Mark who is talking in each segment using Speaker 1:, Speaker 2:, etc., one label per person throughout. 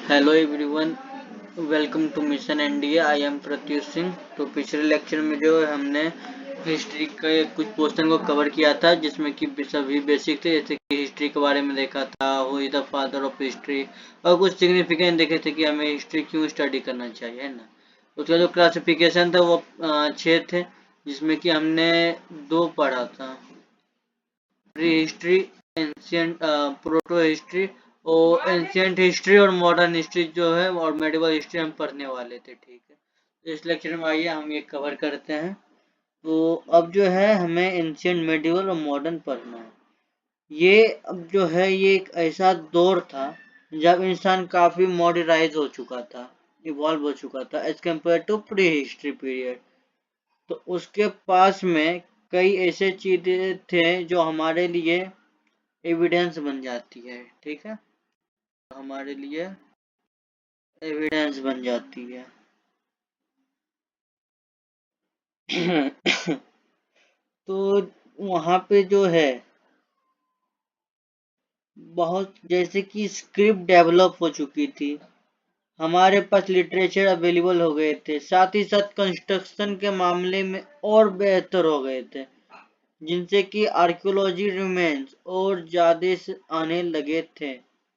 Speaker 1: Hello everyone, welcome to mission NDA. I am Pratyush Singh. तो पिछले lecture में जो है हमने हिस्ट्री के कुछ पोर्शन को कवर किया था, जिसमें कि सभी बेसिक थे, जैसे कि हिस्ट्री के बारे में देखा था, who is the father of history, और कुछ सिग्निफिकेंट देखे थे कि हमें हिस्ट्री क्यों स्टडी करना चाहिए, है ना। उसका जो क्लासिफिकेशन था वो 6 थे, जिसमें कि हमने 2 पढ़ा था, pre history, ancient, proto history, और एंशियंट हिस्ट्री और मॉडर्न हिस्ट्री जो है और मेडिवल हिस्ट्री हम पढ़ने वाले थे। ठीक है, तो इस लेक्चर में आइए हम ये कवर करते हैं। तो अब जो है हमें एंशियंट, मेडिवल और मॉडर्न पढ़ना है। ये अब जो है ये एक ऐसा दौर था जब इंसान काफी मॉडर्नाइज हो चुका था, इवॉल्व हो चुका था as compared to prehistory period. तो उसके पास में कई ऐसे चीजें थे जो हमारे लिए एविडेंस बन जाती है। ठीक है, हमारे लिए एविडेंस बन जाती है। तो वहाँ पे जो है बहुत जैसे कि स्क्रिप्ट डेवलप हो चुकी थी, हमारे पास लिटरेचर अवेलेबल हो गए थे, साथ ही साथ कंस्ट्रक्शन के मामले में और बेहतर हो गए थे, जिनसे कि आर्कियोलॉजी रिमेन्स और ज्यादा आने लगे थे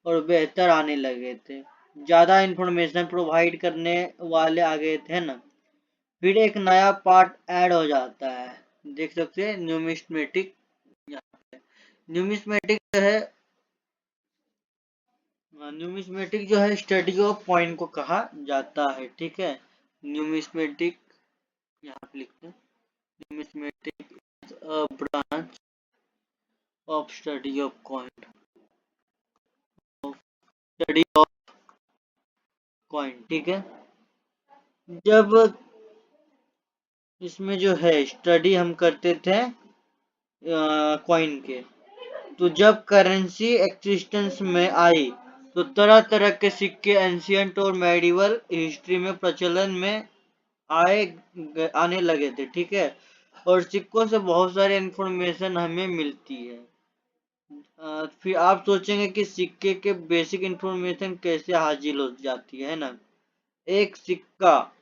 Speaker 1: और बेहतर आने लगे थे, ज्यादा इंफॉर्मेशन प्रोवाइड करने वाले आ गए थे ना। फिर एक नया पार्ट ऐड हो जाता है, देख सकते हैं न्यूमिस्मेटिक। न्यूमिस्मेटिक जो है, न्यूमिस्मेटिक जो है स्टडी ऑफ पॉइंट को कहा जाता है। ठीक है, न्यूमिस्मेटिक यहाँ पे लिखते हैं, numismatic a branch of study of coin, study of coin. ठीक है, जब इसमें जो है स्टडी हम करते थे कॉइन के, तो जब करेंसी एक्जिस्टेंस में आई तो तरह तरह के सिक्के एंशियंट और मेडिवल हिस्ट्री में प्रचलन में आए आने लगे थे। ठीक है, और सिक्कों से बहुत सारी इंफॉर्मेशन हमें मिलती है। फिर आप सोचेंगे कि सिक्के के बेसिक इंफॉर्मेशन कैसे हासिल हो जाती है ना। एक सिक्का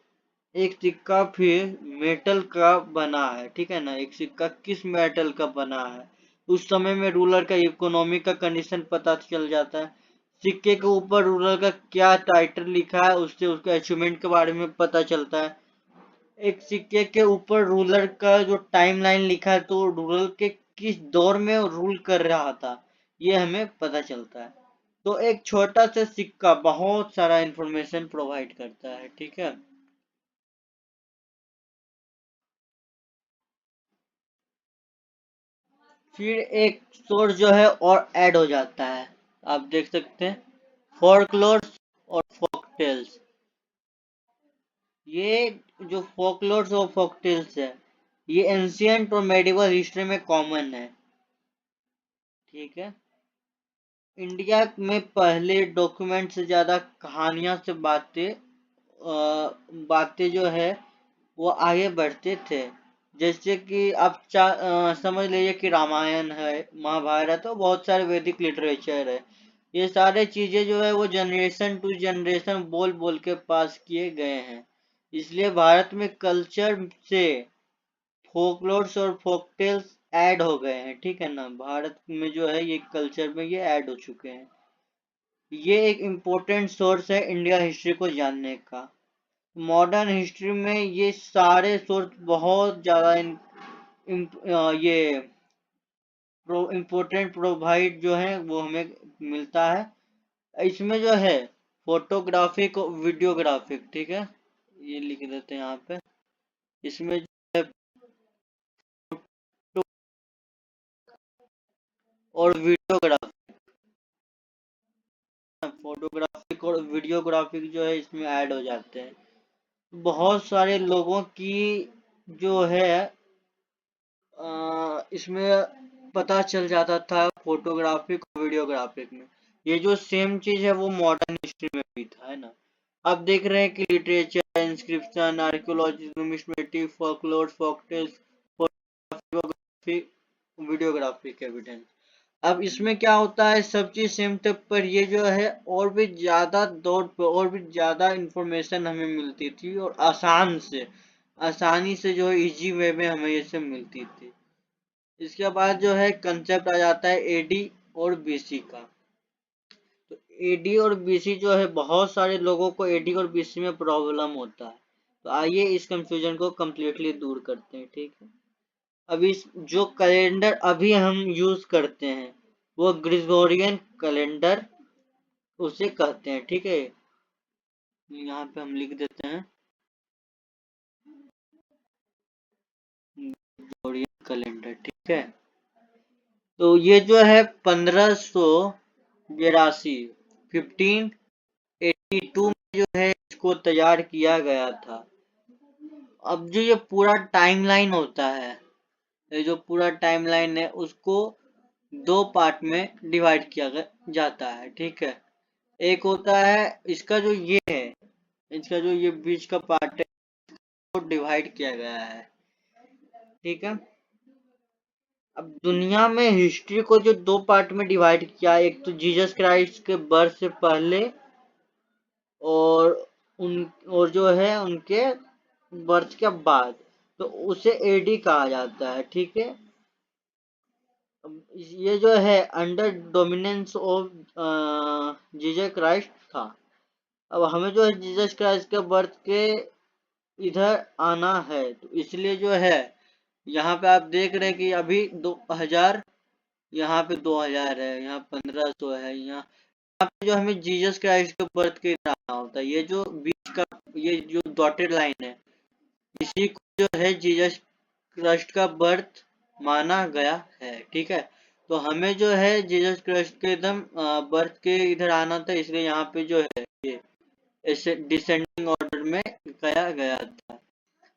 Speaker 1: एक सिक्का फिर मेटल का बना है, ठीक है ना। एक सिक्का किस मेटल का बना है, उस समय में रूलर का इकोनॉमी का कंडीशन पता चल जाता है। सिक्के के ऊपर रूलर का क्या टाइटल लिखा है, उससे उसके अचीवमेंट के बारे में पता चलता है। एक सिक्के के ऊपर रूलर का जो टाइमलाइन लिखा है, तो रूलर के किस दौर में रूल कर रहा था, ये हमें पता चलता है। तो एक छोटा सा सिक्का बहुत सारा इंफॉर्मेशन प्रोवाइड करता है। ठीक है, फिर एक सोर्स जो है और ऐड हो जाता है, आप देख सकते हैं, फोकलोर्स और फोकटेल्स। ये जो फोकलोर्स और फोकटेल्स है, ये एंशियंट और मेडिवल हिस्ट्री में कॉमन है। ठीक है, इंडिया में पहले डॉक्यूमेंट से ज्यादा कहानियां से बातें जो है वो आगे बढ़ते थे। जैसे कि आप समझ लीजिए कि रामायण है, महाभारत है, बहुत सारे वैदिक लिटरेचर है। ये सारे चीजें जो है वो जनरेशन टू जनरेशन बोल बोल के पास किए गए हैं। इसलिए भारत में कल्चर से फोकलोर्स और फोकटेल्स ऐड हो गए हैं। ठीक है ना, भारत में जो है ये कल्चर में ये ऐड हो चुके हैं। ये एक इम्पोर्टेंट सोर्स है इंडिया हिस्ट्री को जानने का। मॉडर्न हिस्ट्री में ये सारे सोर्स बहुत ज़्यादा ये इम्पोर्टेंट प्रोवाइड जो है वो हमें मिलता है। इसमें जो है फोटोग्राफिक और वीडियोग्राफिक, ठीक है, ये लिख देते हैं यहाँ पे। इसमें जो है फोटो और वीडियोग्राफिक, फोटोग्राफिक और वीडियोग्राफिक जो है इसमें ऐड हो जाते हैं। बहुत सारे लोगों की जो है इसमें पता चल जाता था फोटोग्राफिक और वीडियोग्राफिक में। ये जो सेम चीज है वो मॉडर्न हिस्ट्री में भी था, है ना। आप देख रहे हैं कि literature, inscription, archaeology, numismatic, folklore, folktales, photography, videographic evidence. अब इसमें क्या होता है, सब चीज सेम थे, पर ये जो है और भी ज्यादा दौड़ पे और भी ज्यादा इंफॉर्मेशन हमें मिलती थी और आसानी से जो है इजी वे में हमें ये सब मिलती थी। इसके बाद जो है कंसेप्ट आ जाता है एडी और बीसी का। तो एडी और बीसी जो है, बहुत सारे लोगों को एडी और बीसी में प्रॉब्लम होता है। तो आइए इस कंफ्यूजन को कम्प्लीटली दूर करते हैं, ठीक है। अभी जो कैलेंडर अभी हम यूज करते हैं वो ग्रिगोरियन कैलेंडर उसे कहते हैं, ठीक है। यहाँ पे हम लिख देते हैं ग्रिगोरियन कैलेंडर, ठीक है। तो ये जो है 1582 1582 में जो है इसको तैयार किया गया था। अब जो ये पूरा टाइमलाइन होता है, ये जो पूरा टाइमलाइन है उसको दो पार्ट में डिवाइड किया जाता है, ठीक है। एक होता है इसका जो ये है, इसका जो ये बीच का पार्ट है वो डिवाइड किया गया है, ठीक है। अब दुनिया में हिस्ट्री को जो दो पार्ट में डिवाइड किया, एक तो जीसस क्राइस्ट के बर्थ से पहले और और जो है उनके बर्थ के बाद, तो उसे एडी कहा जाता है, ठीक है। ये जो है under dominance of Jesus Christ था। अब हमें जो है जीसस क्राइस्ट के बर्थ के इधर आना है, तो इसलिए जो है यहाँ पे आप देख रहे हैं कि अभी 2000, यहाँ पे 2000 है, यहाँ 1500 है, यहाँ पे जो हमें जीसस क्राइस्ट के बर्थ के इधर आना होता है। ये जो बीच का ये जो डॉटेड लाइन है, इसी को जो है जीसस क्राइस्ट का बर्थ माना गया है, ठीक है। तो हमें जो है जीसस क्राइस्ट के एकदम बर्थ के इधर आना था, इसलिए यहाँ पे जो है ये ऐसे डिसेंडिंग ऑर्डर में गया गया था।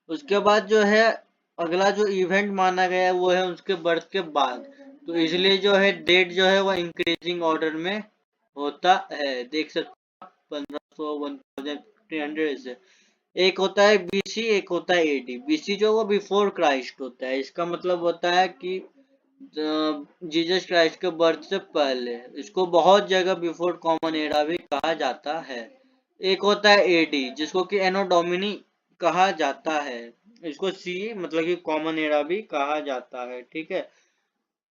Speaker 1: उसके बाद जो है अगला जो इवेंट माना गया है वो है उसके बर्थ के बाद, तो इसलिए जो है डेट जो है वो इंक्रीजिंग ऑर्डर में होता है, देख सकते हैं 1500 1300 से। एक होता है बीसी, एक होता है एडी। बीसी जो वो बिफोर क्राइस्ट होता है, इसका मतलब होता है कि जीसस क्राइस्ट के बर्थ से पहले। इसको बहुत जगह बिफोर कॉमन एरा भी कहा जाता है। एक होता है एडी जिसको कि एनो डोमिनी कहा जाता है, इसको सी मतलब कि कॉमन एरा भी कहा जाता है, ठीक है।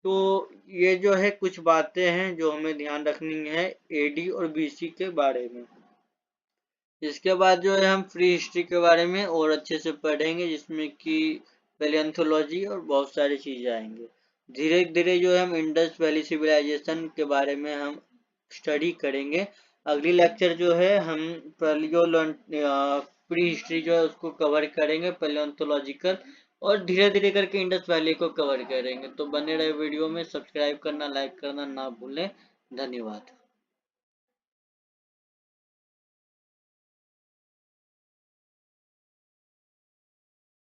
Speaker 1: तो ये जो है कुछ बातें हैं जो हमें ध्यान रखनी है एडी और बीसी के बारे में। इसके बाद जो है हम फ्री हिस्ट्री के बारे में और अच्छे से पढ़ेंगे, जिसमें कि पैलियोंथोलॉजी और बहुत सारी चीजें आएंगे। धीरे धीरे जो है हम इंडस वैली सिविलाइजेशन के बारे में हम स्टडी करेंगे। अगली लेक्चर जो है हम प्री हिस्ट्री जो है उसको कवर करेंगे, पैलियोंथोलॉजिकल, और धीरे धीरे करके इंडस वैली को कवर करेंगे। तो बने रहे वीडियो में, सब्सक्राइब करना, लाइक करना ना भूलें। धन्यवाद।